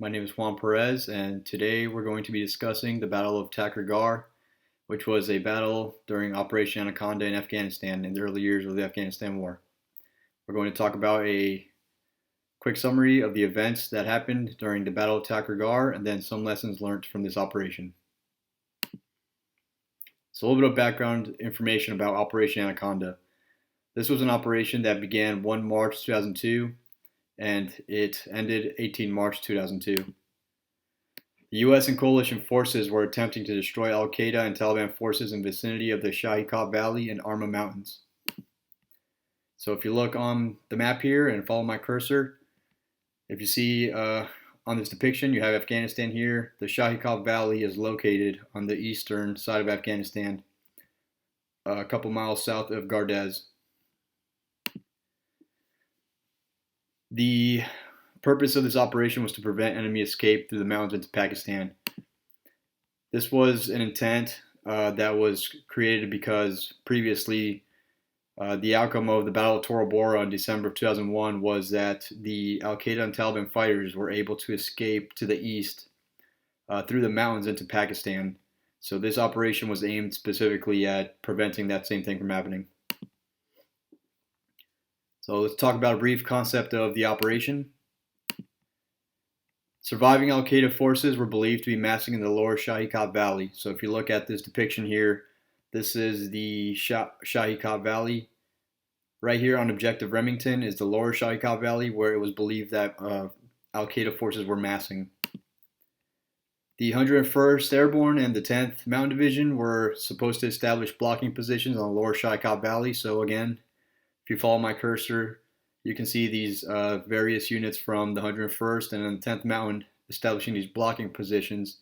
My name is Juan Perez, and today we're going to be discussing the Battle of Takur Ghar, which was a battle during Operation Anaconda in Afghanistan in the early years of the Afghanistan War. We're going to talk about a quick summary of the events that happened during the Battle of Takur Ghar and then some lessons learned from this operation. So, a little bit of background information about Operation Anaconda. This was an operation that began 1 March 2002 and it ended 18 March 2002. The U.S. and coalition forces were attempting to destroy Al Qaeda and Taliban forces in the vicinity of the Shahi Valley and Arma Mountains. So if you look on the map here and follow my cursor, if you see on this depiction, you have Afghanistan here. The Shahi Valley is located on the eastern side of Afghanistan, a couple miles south of Gardez. The purpose of this operation was to prevent enemy escape through the mountains into Pakistan. This was an intent that was created because previously the outcome of the Battle of Tora Bora in December of 2001 was that the Al Qaeda and Taliban fighters were able to escape to the east through the mountains into Pakistan. So this operation was aimed specifically at preventing that same thing from happening. So let's talk about a brief concept of the operation. Surviving Al Qaeda forces were believed to be massing in the lower Shahi Valley. So if you look at this depiction here, this is the Shahi Valley. Right here on Objective Remington is the lower Shahi Valley, where it was believed that Al Qaeda forces were massing. The 101st Airborne and the 10th Mountain Division were supposed to establish blocking positions on the lower Shahi Valley. So again, if you follow my cursor, you can see these various units from the 101st and then the 10th Mountain establishing these blocking positions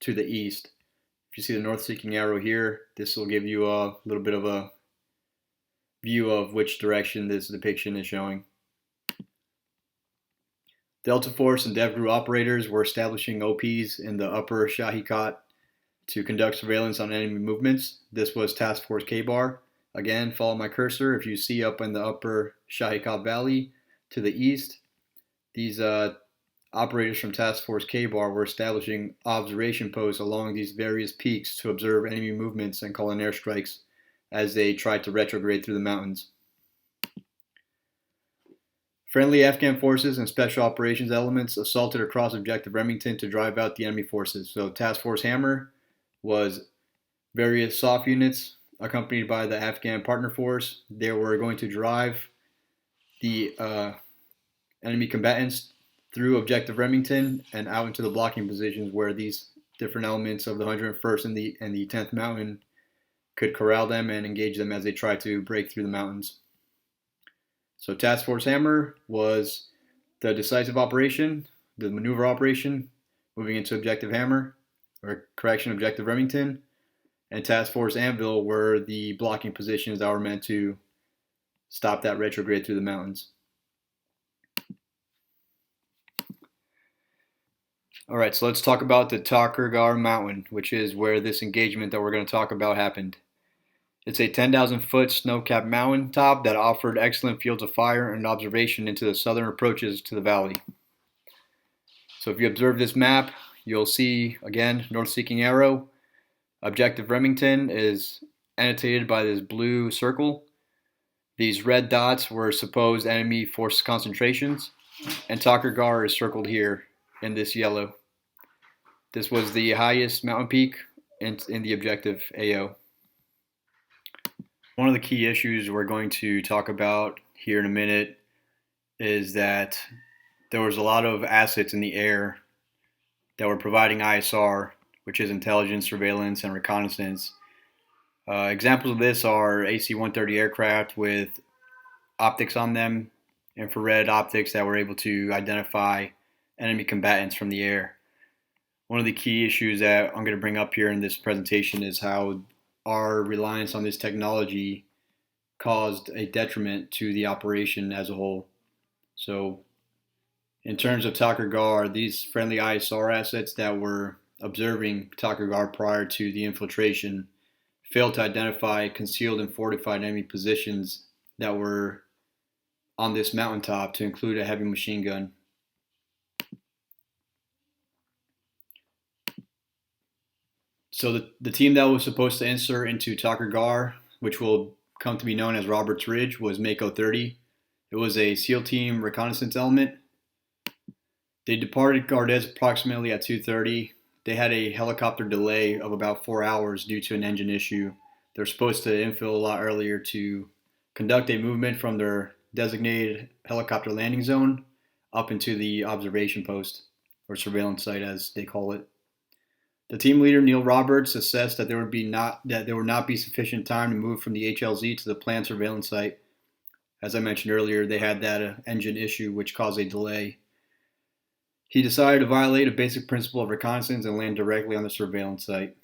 to the east. If you see the north-seeking arrow here, this will give you a little bit of a view of which direction this depiction is showing. Delta Force and DevGru operators were establishing OPs in the upper Shahi to conduct surveillance on enemy movements. This was Task Force K-Bar. Again, follow my cursor. If you see up in the upper Shahi Valley to the east, these operators from Task Force K-Bar were establishing observation posts along these various peaks to observe enemy movements and call in airstrikes as they tried to retrograde through the mountains. Friendly Afghan forces and special operations elements assaulted across Objective Remington to drive out the enemy forces. So Task Force Hammer was various soft units accompanied by the Afghan partner force. They were going to drive the enemy combatants through Objective Remington and out into the blocking positions where these different elements of the 101st and the 10th Mountain could corral them and engage them as they try to break through the mountains. So Task Force Hammer was the decisive operation, the maneuver operation, moving into Objective Remington. And Task Force Anvil were the blocking positions that were meant to stop that retrograde through the mountains. All right, so let's talk about the Takur Ghar Mountain, which is where this engagement that we're going to talk about happened. It's a 10,000-foot snow-capped mountain top that offered excellent fields of fire and observation into the southern approaches to the valley. So if you observe this map, you'll see, again, north-seeking arrow. Objective Remington is annotated by this blue circle. These red dots were supposed enemy force concentrations, and Takur Ghar is circled here in this yellow. This was the highest mountain peak in the objective AO. One of the key issues we're going to talk about here in a minute is that there was a lot of assets in the air that were providing ISR, which is intelligence, surveillance, and reconnaissance. Examples of this are AC-130 aircraft with optics on them, infrared optics that were able to identify enemy combatants from the air. One of the key issues that I'm going to bring up here in this presentation is how our reliance on this technology caused a detriment to the operation as a whole. So in terms of Takur Ghar, these friendly ISR assets that were observing Takur Ghar prior to the infiltration failed to identify concealed and fortified enemy positions that were on this mountaintop, to include a heavy machine gun. So the team that was supposed to insert into Takur Ghar, which will come to be known as Roberts Ridge, was Mako 30. It was a SEAL team reconnaissance element. They departed Gardez approximately at 2:30. They had a helicopter delay of about 4 hours due to an engine issue. They're supposed to infill a lot earlier to conduct a movement from their designated helicopter landing zone up into the observation post, or surveillance site as they call it. The team leader Neil Roberts assessed that there would not be sufficient time to move from the HLZ to the planned surveillance site. As I mentioned earlier, they had that engine issue which caused a delay. He decided to violate a basic principle of reconnaissance and land directly on the surveillance site.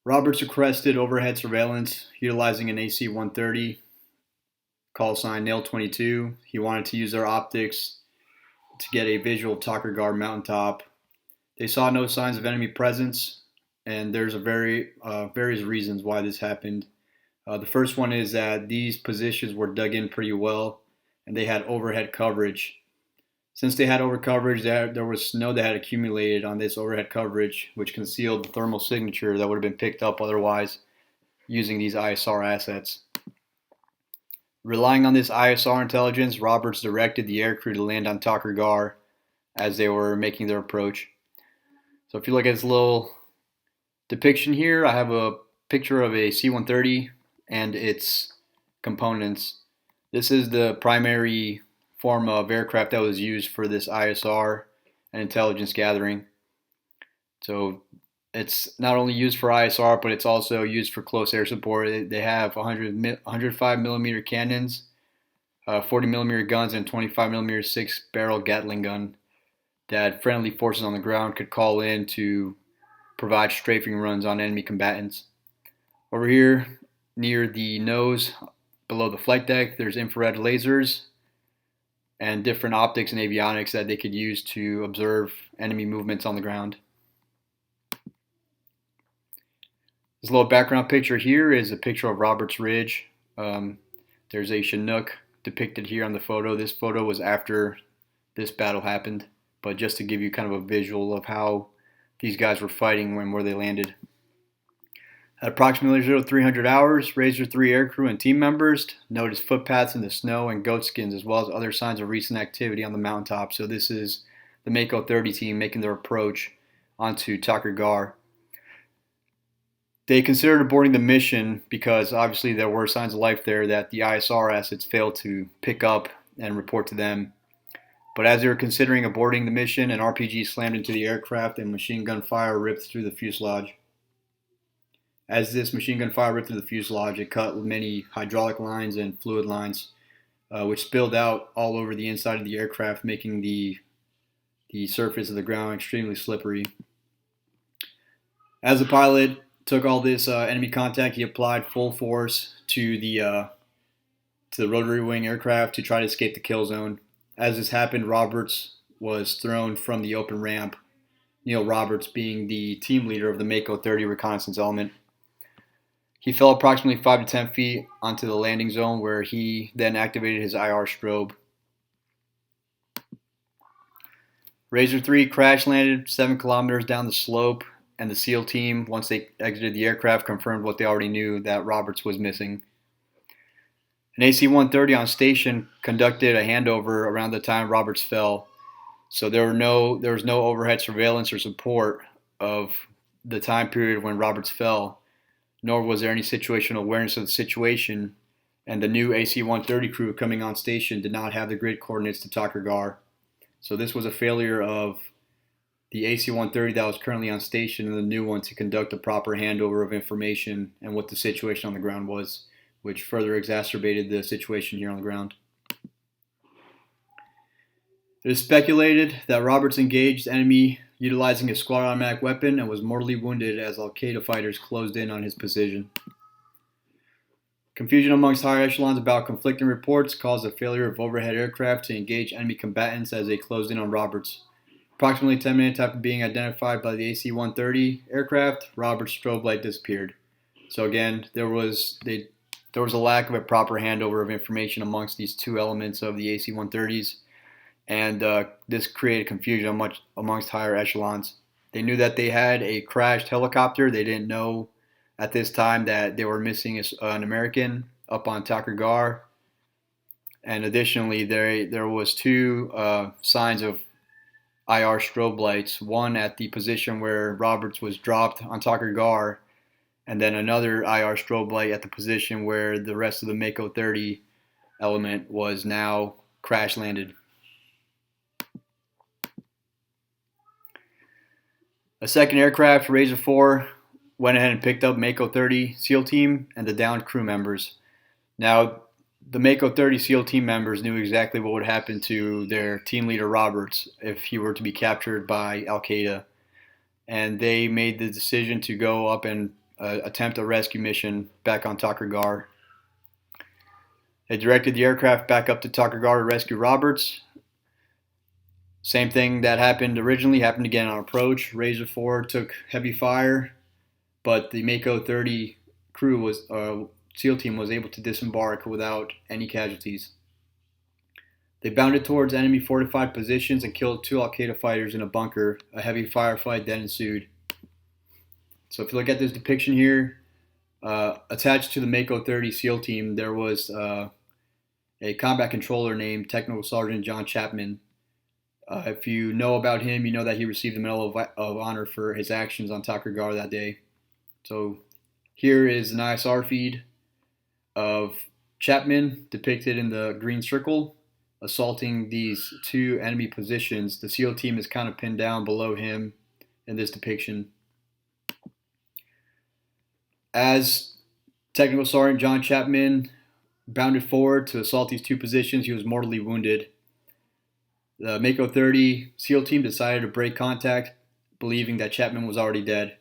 Roberts requested overhead surveillance utilizing an AC-130, call sign Nail 22. He wanted to use their optics to get a visual of Takur Ghar mountaintop. They saw no signs of enemy presence, and there's various reasons why this happened. The first one is that these positions were dug in pretty well, and they had overhead coverage. Since they had overhead coverage, there was snow that had accumulated on this overhead coverage, which concealed the thermal signature that would have been picked up otherwise using these ISR assets. Relying on this ISR intelligence, Roberts directed the aircrew to land on Takur Ghar as they were making their approach. So if you look at this little depiction here, I have a picture of a C-130 and its components. This is the primary form of aircraft that was used for this ISR and intelligence gathering. So it's not only used for ISR, but it's also used for close air support. They have 105 millimeter cannons, 40 millimeter guns, and 25 millimeter 6-barrel Gatling gun that friendly forces on the ground could call in to provide strafing runs on enemy combatants. Over here, near the nose, below the flight deck, there's infrared lasers and different optics and avionics that they could use to observe enemy movements on the ground. This little background picture here is a picture of Roberts Ridge. There's a Chinook depicted here on the photo. This photo was after this battle happened, but just to give you kind of a visual of how these guys were fighting and where they landed. At approximately 0300 hours, Razor 3 aircrew and team members noticed footpaths in the snow and goat skins, as well as other signs of recent activity on the mountaintop. So this is the Mako 30 team making their approach onto Takur Ghar. They considered aborting the mission because obviously there were signs of life there that the ISR assets failed to pick up and report to them. But as they were considering aborting the mission, an RPG slammed into the aircraft and machine gun fire ripped through the fuselage. As this machine gun fire ripped through the fuselage, it cut many hydraulic lines and fluid lines, which spilled out all over the inside of the aircraft, making the surface of the ground extremely slippery. As the pilot took all this enemy contact, he applied full force to the rotary wing aircraft to try to escape the kill zone. As this happened, Roberts was thrown from the open ramp, Neil Roberts being the team leader of the Mako 30 reconnaissance element. He fell approximately 5 to 10 feet onto the landing zone, where he then activated his IR strobe. Razor 3 crash landed 7 kilometers down the slope, and the SEAL team, once they exited the aircraft, confirmed what they already knew, that Roberts was missing. An AC-130 on station conducted a handover around the time Roberts fell, so there was no overhead surveillance or support of the time period when Roberts fell, nor was there any situational awareness of the situation, and the new AC-130 crew coming on station did not have the grid coordinates to Takur Ghar. So this was a failure of the AC-130 that was currently on station and the new one to conduct a proper handover of information and what the situation on the ground was, which further exacerbated the situation here on the ground. It is speculated that Roberts engaged the enemy utilizing his squad automatic weapon and was mortally wounded as Al-Qaeda fighters closed in on his position. Confusion amongst higher echelons about conflicting reports caused the failure of overhead aircraft to engage enemy combatants as they closed in on Roberts. Approximately 10 minutes after being identified by the AC-130 aircraft, Roberts' strobe light disappeared. So again, there was a lack of a proper handover of information amongst these two elements of the AC-130s, and this created confusion amongst higher echelons. They knew that they had a crashed helicopter. They didn't know at this time that they were missing an American up on Takur Ghar. And additionally, there was two signs of IR strobe lights. One at the position where Roberts was dropped on Takur Ghar, and then another IR strobe light at the position where the rest of the Mako 30 element was now crash landed. A second aircraft, Razor 4, went ahead and picked up Mako 30 SEAL team and the downed crew members. Now, the Mako 30 SEAL team members knew exactly what would happen to their team leader Roberts if he were to be captured by Al Qaeda, and they made the decision to go up and attempt a rescue mission back on Takur Ghar. They directed the aircraft back up to Takur Ghar to rescue Roberts. Same thing that happened originally happened again on approach. Razor 4 took heavy fire, but the Mako 30 crew SEAL team was able to disembark without any casualties. They bounded towards enemy fortified positions and killed two Al Qaeda fighters in a bunker. A heavy firefight then ensued. So if you look at this depiction here, attached to the Mako 30 SEAL team, there was a combat controller named Technical Sergeant John Chapman. If you know about him, you know that he received the Medal of Honor for his actions on Takur Ghar that day. So here is an ISR feed of Chapman depicted in the green circle assaulting these two enemy positions. The SEAL team is kind of pinned down below him in this depiction. As Technical Sergeant John Chapman bounded forward to assault these two positions, he was mortally wounded. The Mako 30 SEAL team decided to break contact, believing that Chapman was already dead.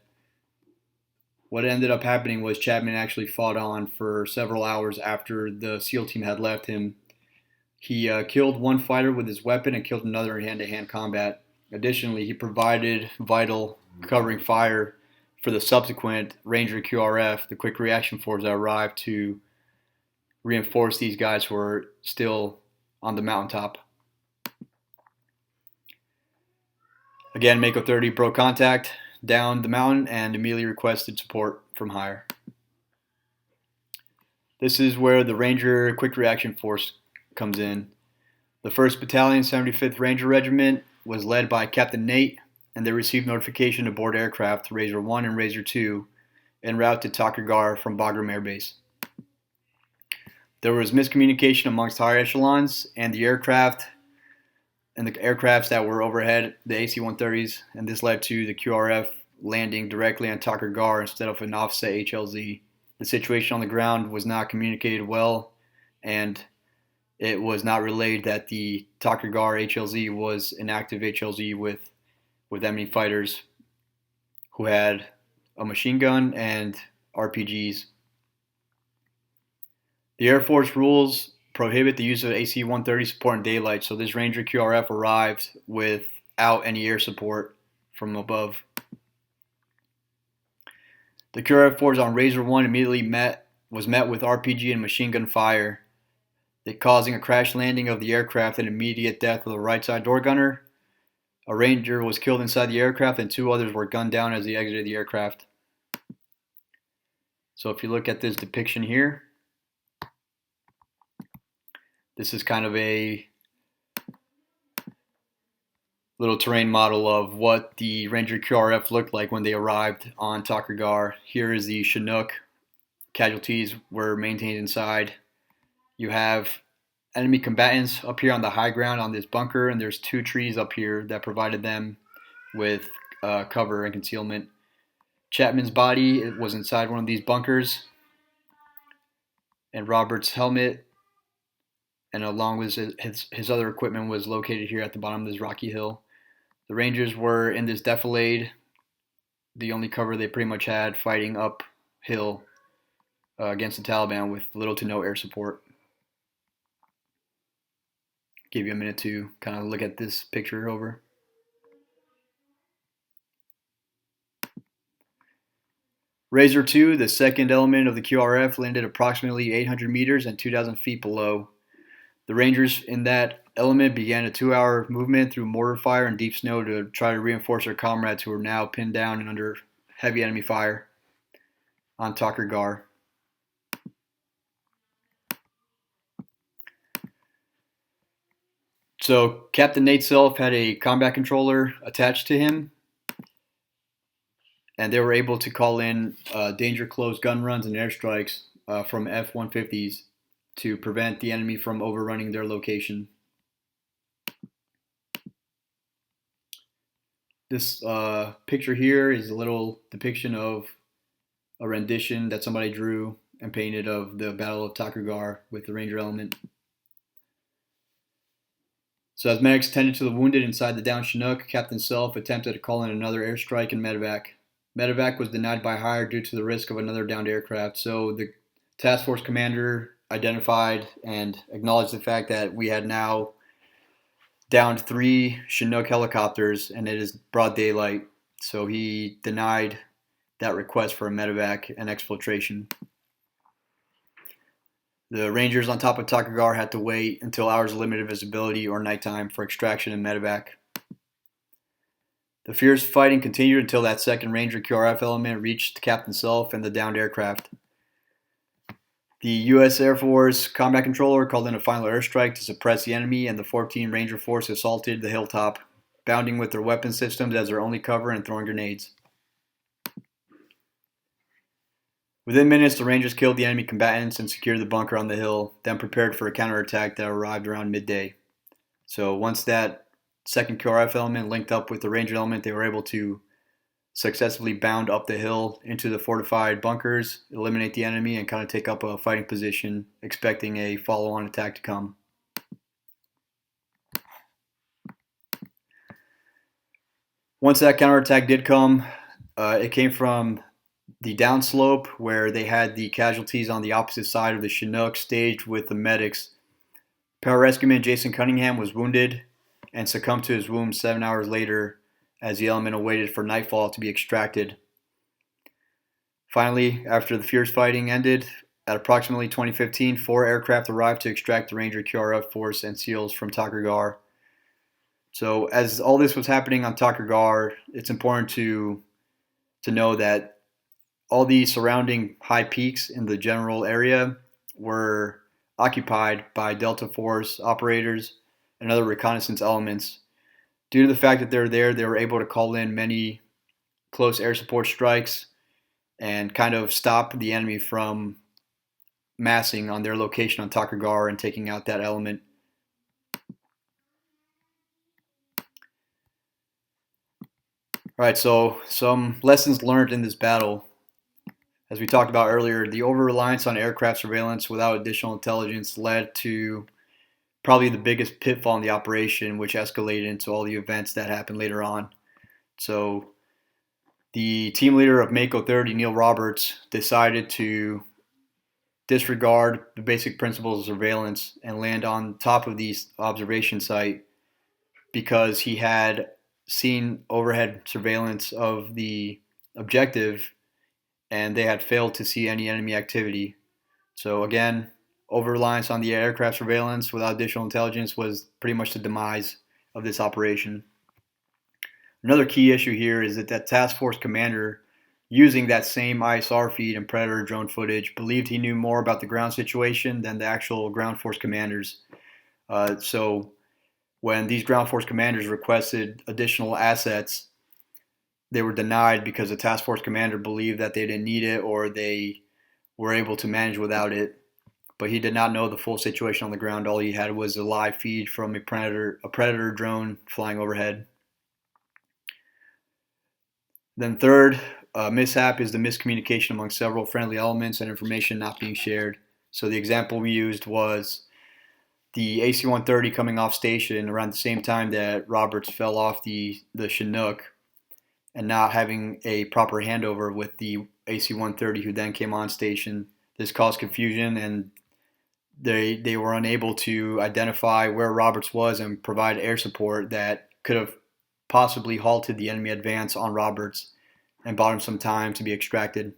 What ended up happening was Chapman actually fought on for several hours after the SEAL team had left him. He killed one fighter with his weapon and killed another in hand-to-hand combat. Additionally, he provided vital covering fire for the subsequent Ranger QRF, the quick reaction force that arrived to reinforce these guys who were still on the mountaintop. Again, Mako 30 broke contact, down the mountain, and immediately requested support from higher. This is where the Ranger Quick Reaction Force comes in. The 1st Battalion, 75th Ranger Regiment, was led by Captain Nate, and they received notification to board aircraft Razor 1 and Razor 2 en route to Takur Ghar from Bagram Air Base. There was miscommunication amongst higher echelons and the aircrafts that were overhead, the AC-130s, and this led to the QRF landing directly on Takur Ghar instead of an offset HLZ. The situation on the ground was not communicated well, and it was not relayed that the Takur Ghar HLZ was an active HLZ with enemy fighters who had a machine gun and RPGs. The Air Force rules prohibit the use of AC-130 support in daylight, so this Ranger QRF arrived without any air support from above. The QRF force on Razor 1 immediately was met with RPG and machine gun fire, causing a crash landing of the aircraft and immediate death of the right side door gunner. A Ranger was killed inside the aircraft and two others were gunned down as they exited the aircraft. So if you look at this depiction here, this is kind of a little terrain model of what the Ranger QRF looked like when they arrived on Takur Ghar. Here is the Chinook. Casualties were maintained inside. You have enemy combatants up here on the high ground on this bunker, and there's two trees up here that provided them with cover and concealment. Chapman's body was inside one of these bunkers, and Robert's helmet and along with his other equipment was located here at the bottom of this rocky hill. The Rangers were in this defilade, the only cover they pretty much had, fighting uphill against the Taliban with little to no air support. Give you a minute to kind of look at this picture over. Razor 2, the second element of the QRF, landed approximately 800 meters and 2,000 feet below. The Rangers in that element began a 2-hour movement through mortar fire and deep snow to try to reinforce their comrades who were now pinned down and under heavy enemy fire on Takur Ghar. So Captain Nate Self had a combat controller attached to him, and they were able to call in danger close gun runs and airstrikes from F-150s to prevent the enemy from overrunning their location. This picture here is a little depiction of a rendition that somebody drew and painted of the Battle of Takur Ghar with the Ranger element. So as medics tended to the wounded inside the downed Chinook, Captain Self attempted to call in another airstrike and medevac. Medevac was denied by hire due to the risk of another downed aircraft. So the task force commander identified and acknowledged the fact that we had now downed 3 Chinook helicopters and it is broad daylight. So he denied that request for a medevac and exfiltration. The Rangers on top of Takur Ghar had to wait until hours of limited visibility or nighttime for extraction and medevac. The fierce fighting continued until that second Ranger QRF element reached Captain Self and the downed aircraft. The U.S. Air Force combat controller called in a final airstrike to suppress the enemy, and the 14 Ranger force assaulted the hilltop, bounding with their weapon systems as their only cover and throwing grenades. Within minutes, the Rangers killed the enemy combatants and secured the bunker on the hill, then prepared for a counterattack that arrived around midday. So once that second QRF element linked up with the Ranger element, they were able to successfully bound up the hill into the fortified bunkers, eliminate the enemy, and kind of take up a fighting position, expecting a follow-on attack to come. Once that counterattack did come, it came from the downslope where they had the casualties on the opposite side of the Chinook staged with the medics. Pararescueman Jason Cunningham was wounded and succumbed to his wounds 7 hours later as the element awaited for nightfall to be extracted. Finally, after the fierce fighting ended, at approximately 2015, 4 aircraft arrived to extract the Ranger QRF force and SEALs from Takur Ghar. So as all this was happening on Takur Ghar, it's important to know that all the surrounding high peaks in the general area were occupied by Delta Force operators and other reconnaissance elements. Due to the fact that they're there, they were able to call in many close air support strikes and kind of stop the enemy from massing on their location on Takur Ghar and taking out that element. All right, so some lessons learned in this battle. As we talked about earlier, the over-reliance on aircraft surveillance without additional intelligence led to probably the biggest pitfall in the operation, which escalated into all the events that happened later on. So the team leader of Mako 30, Neil Roberts, decided to disregard the basic principles of surveillance and land on top of the observation site because he had seen overhead surveillance of the objective and they had failed to see any enemy activity. So again, over-reliance on the aircraft surveillance without additional intelligence was pretty much the demise of this operation. Another key issue here is that task force commander, using that same ISR feed and Predator drone footage, believed he knew more about the ground situation than the actual ground force commanders. So when these ground force commanders requested additional assets, they were denied because the task force commander believed that they didn't need it or they were able to manage without it. But he did not know the full situation on the ground. All he had was a live feed from a predator drone flying overhead. Then third mishap is the miscommunication among several friendly elements and information not being shared. So the example we used was the AC-130 coming off station around the same time that Roberts fell off the Chinook, and not having a proper handover with the AC-130 who then came on station. This caused confusion and they were unable to identify where Roberts was and provide air support that could have possibly halted the enemy advance on Roberts and bought him some time to be extracted.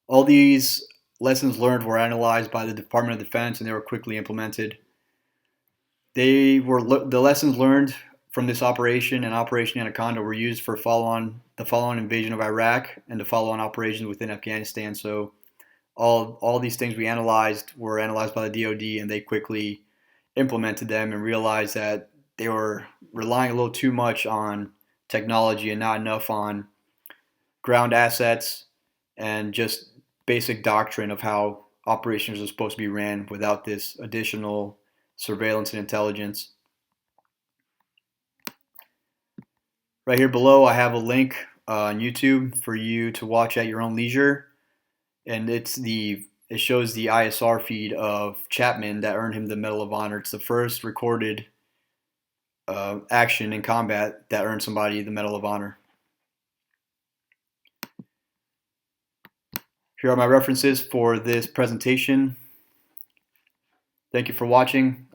All these lessons learned were analyzed by the Department of Defense and they were quickly implemented. The lessons learned from this operation and Operation Anaconda were used for the follow-on invasion of Iraq and the follow-on operations within Afghanistan. So all these things we analyzed were analyzed by the DoD, and they quickly implemented them and realized that they were relying a little too much on technology and not enough on ground assets and just basic doctrine of how operations are supposed to be ran without this additional surveillance and intelligence. Right here below, I have a link on YouTube for you to watch at your own leisure, and it shows the ISR feed of Chapman that earned him the Medal of Honor. It's the first recorded action in combat that earned somebody the Medal of Honor. Here are my references for this presentation. Thank you for watching.